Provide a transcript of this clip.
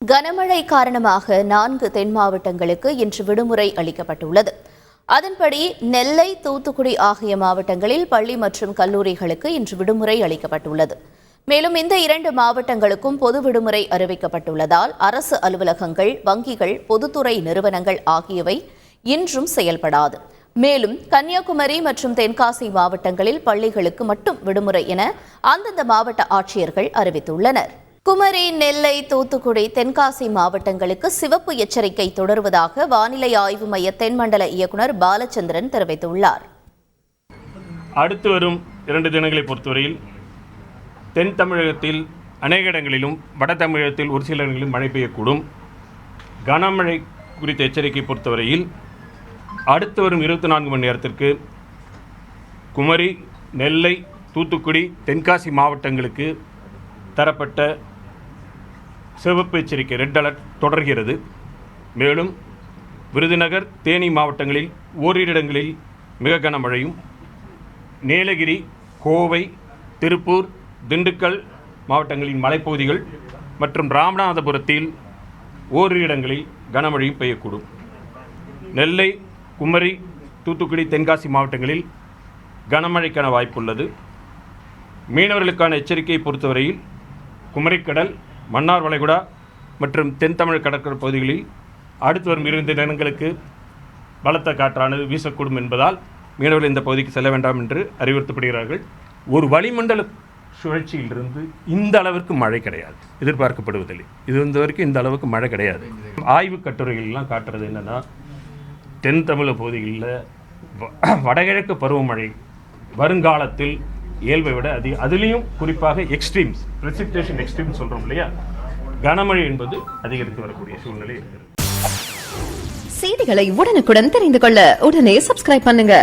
கனமழை காரணமாக 4 தென் மாவட்டங்களுக்கு இன்று விடுமுறை அளிக்கப்பட்டுள்ளது. அதன்படி நெல்லை, தூத்துக்குடி ஆகிய மாவட்டங்களில் பள்ளி மற்றும் கல்லூரிகளுக்கு இன்று விடுமுறை அளிக்கப்பட்டுள்ளது. மேலும் இந்த 2 மாவட்டங்களுக்கும் பொது விடுமுறை அறிவிக்கப்பட்டுள்ளதால் அரசு அலுவலகங்கள், வங்கிகள், பொதுத்துறை நிறுவனங்கள் ஆகியவை இன்றும் செயல்படாது. மேலும் கன்னியாகுமரி மற்றும் தென்காசி மாவட்டங்களில் பள்ளிகளுக்கு மட்டும் விடுமுறை என அந்தந்த மாவட்ட ஆட்சியர்கள் அறிவித்துள்ளனர். குமரி, நெல்லை, தூத்துக்குடி, தென்காசி மாவட்டங்களுக்கு சிவப்பு எச்சரிக்கை தொடர்வதாக வானிலை ஆய்வு மைய தென்மண்டல இயக்குநர் பாலச்சந்திரன் தெரிவித்துள்ளார். அடுத்து வரும் 2 தினங்களை பொறுத்தவரையில் தென் தமிழகத்தில் அநேக இடங்களிலும், வட தமிழகத்தில் ஒரு சில இடங்களிலும் மழை பெய்யக்கூடும். கனமழை குறித்த எச்சரிக்கை பொறுத்தவரையில் அடுத்து வரும் 24 மணி நேரத்திற்கு குமரி, நெல்லை, தூத்துக்குடி, தென்காசி மாவட்டங்களுக்கு தரப்பட்ட சிவப்பு எச்சரிக்கை ரெட் அலர்ட் தொடர்கிறது. மேலும் விருதுநகர், தேனி மாவட்டங்களில் ஓரிரு இடங்களில் மிக கனமழையும், நீலகிரி, கோவை, திருப்பூர், திண்டுக்கல் மாவட்டங்களின் மலைப்பகுதிகள் மற்றும் ராமநாதபுரத்தில் ஓரிரு இடங்களில் கனமழையும் பெய்யக்கூடும். நெல்லை, குமரி, தூத்துக்குடி, தென்காசி மாவட்டங்களில் கனமழைக்கான வாய்ப்புள்ளது. மீனவர்களுக்கான எச்சரிக்கையை பொறுத்தவரையில் குமரிக்கடல், மன்னார் வளைகுடா மற்றும் தென் தமிழ் கடற்கரை பகுதிகளில் அடுத்து வரும் 2 தினங்களுக்கு பலத்த காற்றானது வீசக்கூடும் என்பதால் மீனவர்கள் இந்த பகுதிக்கு செல்ல வேண்டாம் என்று அறிவுறுத்தப்படுகிறார்கள். ஒரு வளிமண்டல சுழற்சியிலிருந்து இந்த அளவிற்கு மழை கிடையாது, எதிர்பார்க்கப்படுவதில்லை. இது வரைக்கும் இந்த அளவுக்கு மழை கிடையாது. ஆய்வு கட்டுரைகள்லாம் காட்டுறது என்னென்னா, தென் தமிழக பகுதிகளில் வடகிழக்கு பருவமழை வருங்காலத்தில் இயல்பை விட அதிக, அதுலேயும் குறிப்பாக எக்ஸ்ட்ரீம்ஸ், பிரெசிபிடேஷன் எக்ஸ்ட்ரீம்ஸ் சொல்கிறோம் இல்லையா, கனமழை என்பது அதிகரித்து வரக்கூடிய சூழ்நிலை இருக்கிறது. செய்திகளை உடனுக்குடன் தெரிந்து கொள்ள உடனே சப்ஸ்கிரைப் பண்ணுங்க.